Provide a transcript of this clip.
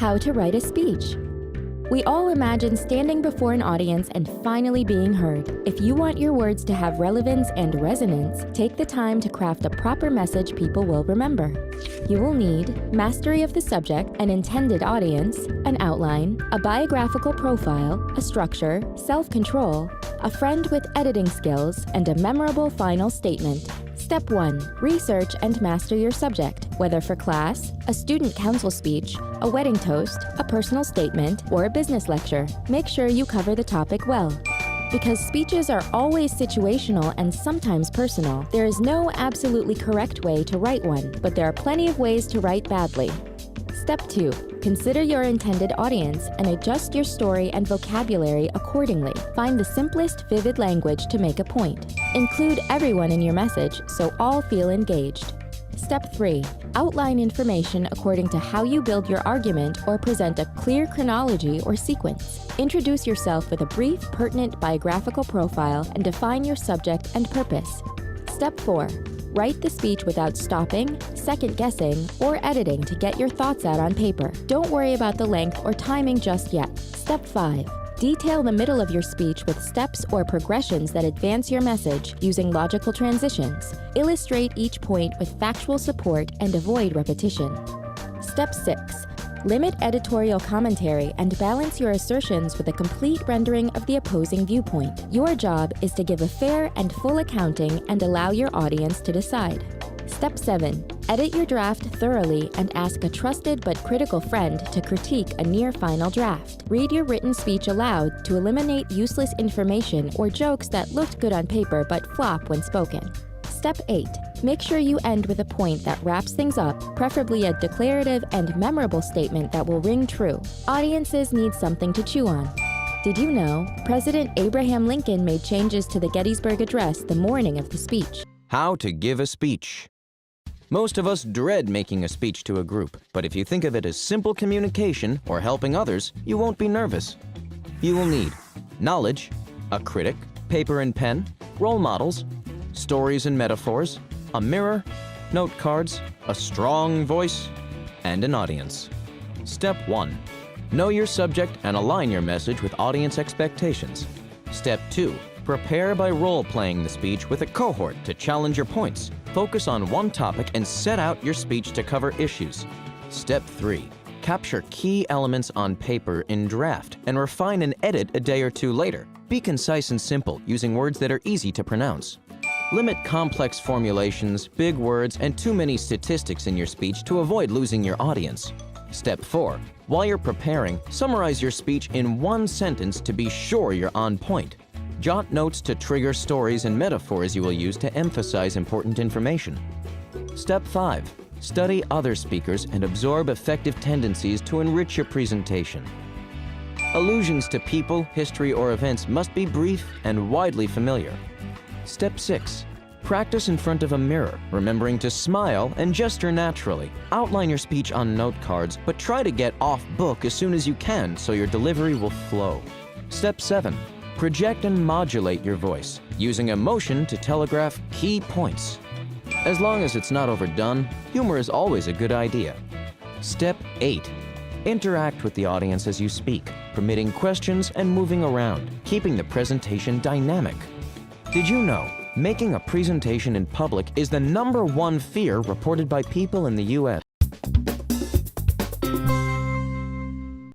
How to write a speech. We all imagine standing before an audience and finally being heard. If you want your words to have relevance and resonance, take the time to craft a proper message people will remember. You will need mastery of the subject, an intended audience, an outline, a biographical profile, a structure, self-control, a friend with editing skills, and a memorable final statement. Step 1. Research and master your subject, whether for class, a student council speech, a wedding toast, a personal statement, or a business lecture. Make sure you cover the topic well. Because speeches are always situational and sometimes personal, there is no absolutely correct way to write one, but there are plenty of ways to write badly. Step 2. Consider your intended audience and adjust your story and vocabulary accordingly. Find the simplest, vivid language to make a point. Include everyone in your message so all feel engaged. Step 3. Outline information according to how you build your argument or present a clear chronology or sequence. Introduce yourself with a brief, pertinent biographical profile and define your subject and purpose. Step 4. Write the speech without stopping, second-guessing, or editing to get your thoughts out on paper. Don't worry about the length or timing just yet. Step 5. Detail the middle of your speech with steps or progressions that advance your message using logical transitions. Illustrate each point with factual support and avoid repetition. Step 6. Limit editorial commentary and balance your assertions with a complete rendering of the opposing viewpoint. Your job is to give a fair and full accounting and allow your audience to decide. Step 7. Edit your draft thoroughly and ask a trusted but critical friend to critique a near-final draft. Read your written speech aloud to eliminate useless information or jokes that looked good on paper but flop when spoken. Step 8. Make sure you end with a point that wraps things up, preferably a declarative and memorable statement that will ring true. Audiences need something to chew on. Did you know President Abraham Lincoln made changes to the Gettysburg Address the morning of the speech? How to give a speech. Most of us dread making a speech to a group, but if you think of it as simple communication or helping others, you won't be nervous. You will need knowledge, a critic, paper and pen, role models, stories and metaphors, a mirror, note cards, a strong voice, and an audience. Step 1. Know your subject and align your message with audience expectations. Step 2. Prepare by role-playing the speech with a cohort to challenge your points. Focus on one topic and set out your speech to cover issues. Step 3. Capture key elements on paper in draft and refine and edit a day or two later. Be concise and simple, using words that are easy to pronounce. Limit complex formulations, big words, and too many statistics in your speech to avoid losing your audience. Step 4. While you're preparing, summarize your speech in one sentence to be sure you're on point. Jot notes to trigger stories and metaphors you will use to emphasize important information. Step 5. Study other speakers and absorb effective tendencies to enrich your presentation. Allusions to people, history, or events must be brief and widely familiar. Step 6. Practice in front of a mirror, remembering to smile and gesture naturally. Outline your speech on note cards, but try to get off book as soon as you can so your delivery will flow. Step 7. Project and modulate your voice, using emotion to telegraph key points. As long as it's not overdone, humor is always a good idea. Step 8. Interact with the audience as you speak, permitting questions and moving around, keeping the presentation dynamic. Did you know making a presentation in public is the #1 fear reported by people in the U.S.?